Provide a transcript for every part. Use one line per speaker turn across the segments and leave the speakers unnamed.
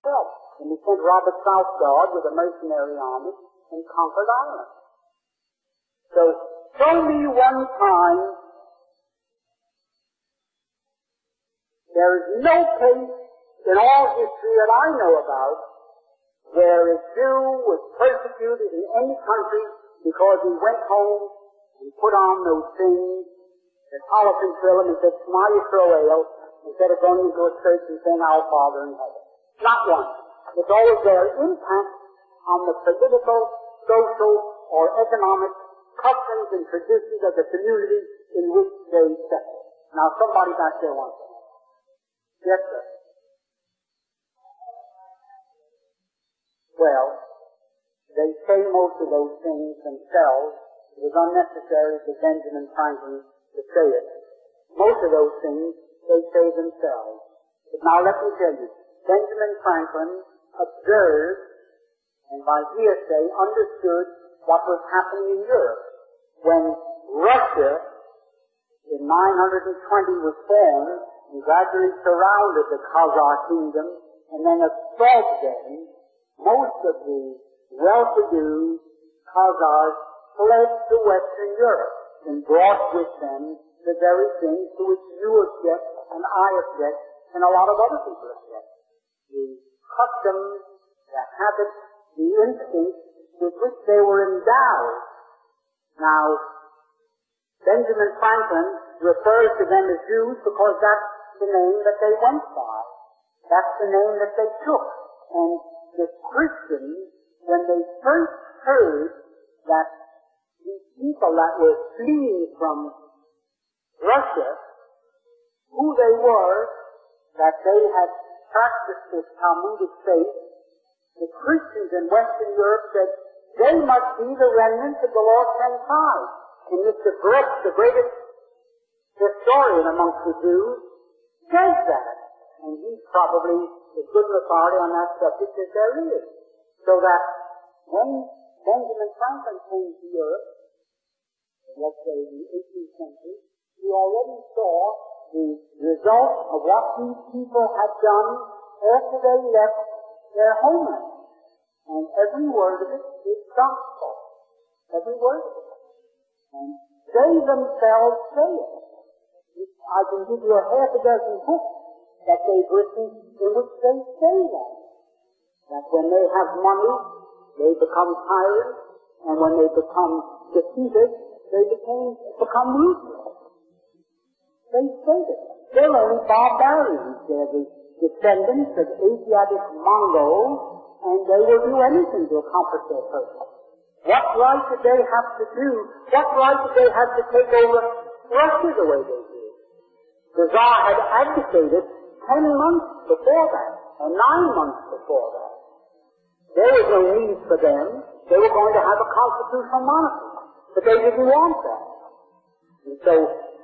And he sent Robert Southguard with a mercenary army and conquered Ireland. So, show me one time there is no case in all history that I know about where a Jew was persecuted in any country because he went home and put on those things that Holocaust film and said, Shema Yisrael, instead of going into a church and saying, Our Father in heaven. Not one. It's always their impact on the political, social, or economic customs and traditions of the community in which they settle. Now, somebody back there wants to know. Yes, sir. Well, they say most of those things themselves. It was unnecessary for Benjamin Franklin to say it. Most of those things they say themselves. But now let me tell you, Benjamin Franklin observed and by hearsay understood what was happening in Europe when Russia in 920 was formed and gradually surrounded the Khazar kingdom and then assaulted them. Most of the well-to-do Khazars fled to Western Europe and brought with them the very things to which you object and I object and a lot of other people object. The customs, the habits, the instincts with which they were endowed. Now, Benjamin Franklin refers to them as Jews because that's the name that they went by. That's the name that they took. And the Christians, when they first heard that these people that were fleeing from Russia, who they were, that they had practiced this Talmudic faith, the Christians in Western Europe said, they must be the remnants of the lost 10 tribes. And Mr. Brooks, the greatest historian amongst the Jews, says that. And he's probably as good an authority on that subject as there is. So that when Benjamin Franklin came to Europe, let's say in the 18th century, he already saw the result of what these people had done after they left their homeland. And every word of it is gospel. Every word of it. And they themselves say it. I can give you a half a dozen books that they've written in which they say that. That when they have money, they become tyrants, and when they become defeated, they become ruthless. They say that. They're only barbarians. They're the descendants of Asiatic Mongols, and they will do anything to accomplish their purpose. What right did they have to do? What right did they have to take over Russia the way they did? The Tsar had abdicated 10 months before that, or 9 months before that. There was no need for them. They were going to have a constitutional monarchy, but they didn't want that. And so,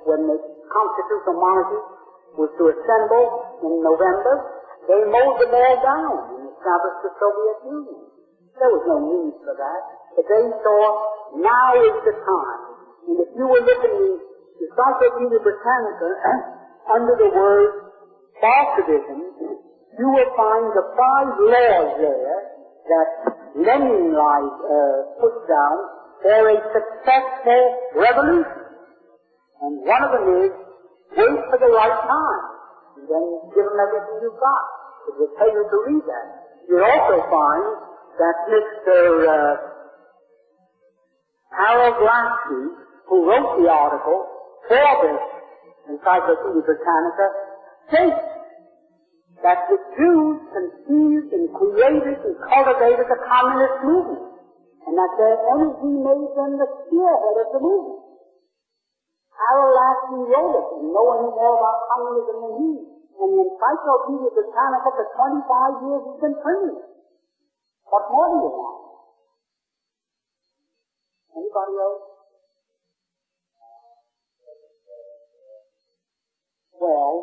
when the constitutional monarchy was to assemble in November, they mowed them all down and established the Soviet Union. There was no need for that, but they saw now is the time. And if you were looking in the Encyclopedia Britannica under the word Bolshevism, you will find the 5 laws there that Lenin put down for a successful revolution. And one of them is, wait for the right time, and then give them everything you've got. It will tell you to read that. You'll also find that Mr. Harold Lasky, who wrote the article for this Encyclopedia Britannica, states that the Jews conceived and created and cultivated the communist movement, and that their energy made them the spearhead of the movement. Harold Lasky wrote it, and no one knew more about communism than he. And the Encyclopedia Britannica for 25 years has been printing it. What more do you want? Anybody else? Well,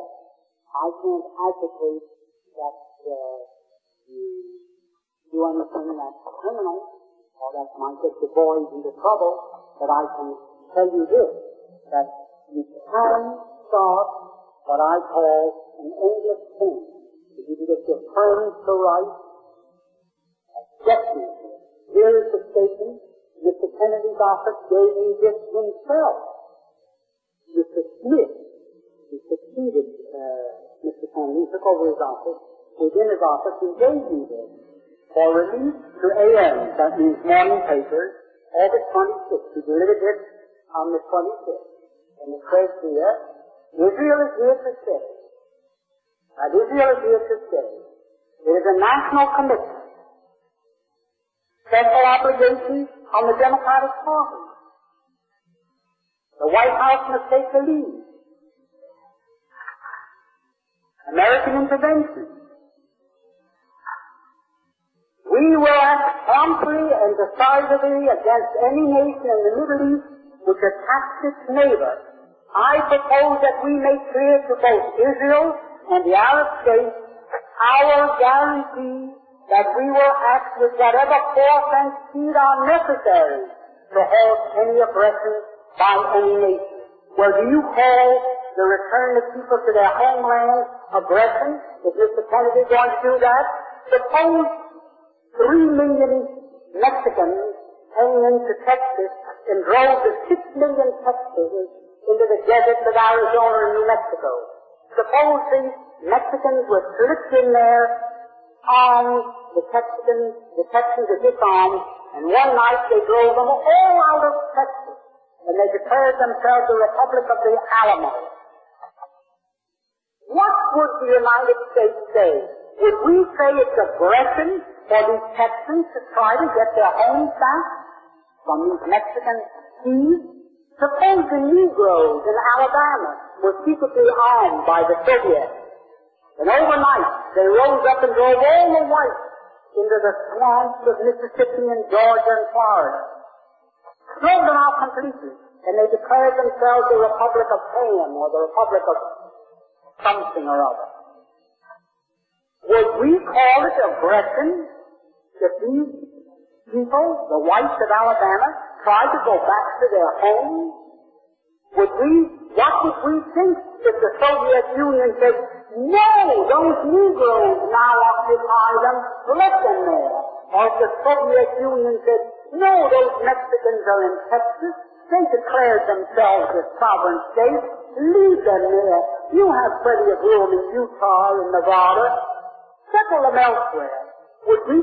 I can't advocate that you do anything that's criminal or that might get the boys into trouble, but I can tell you this, that you can start what I call an endless thing. The You can get your friends to write. Definitely. Here is the statement. Mr. Kennedy's office gave me this himself. Mr. Smith, who succeeded Mr. Kennedy, took over his office. Within his office, he gave me this. For release to AM, that means morning papers, August 26th. He delivered it on the 25th. And it says here, Israel is here to stay. That Israel is here to stay. It is a national commitment. Special obligations on the Democratic Party. The White House must take the lead. American intervention. We will act promptly and decisively against any nation in the Middle East which attacks its neighbor. I propose that we make clear to both Israel and the Arab states our guarantee that we will act with whatever force and speed are necessary to halt any aggression by any nation. Well, do you call the return of people to their homeland aggression? Is Mr. Kennedy going to do that? Suppose 3 million Mexicans came into Texas and drove the 6 million Texans into the deserts of Arizona and New Mexico. Suppose these Mexicans were slipped in there, armed, the Texans are disarmed, and one night they drove them all out of Texas, and they declared themselves the Republic of the Alamo. What would the United States say? Would we say it's aggression for these Texans to try to get their homes back from these Mexican thieves? Suppose the Negroes in Alabama were secretly armed by the Soviets, and overnight they rose up and drove all the whites into the swamps of Mississippi and Georgia and Florida. Drove them out completely, and they declared themselves the Republic of Ham or the Republic of something or other. Would we call it aggression if these people, the whites of Alabama, tried to go back to their homes? What would we think if the Soviet Union said, no, those Negroes now occupy them, let them there? Or if the Soviet Union said, no, those Mexicans are in Texas, they declared themselves a sovereign state, leave them there. You have plenty of room in Utah and Nevada. Settle them elsewhere. Would we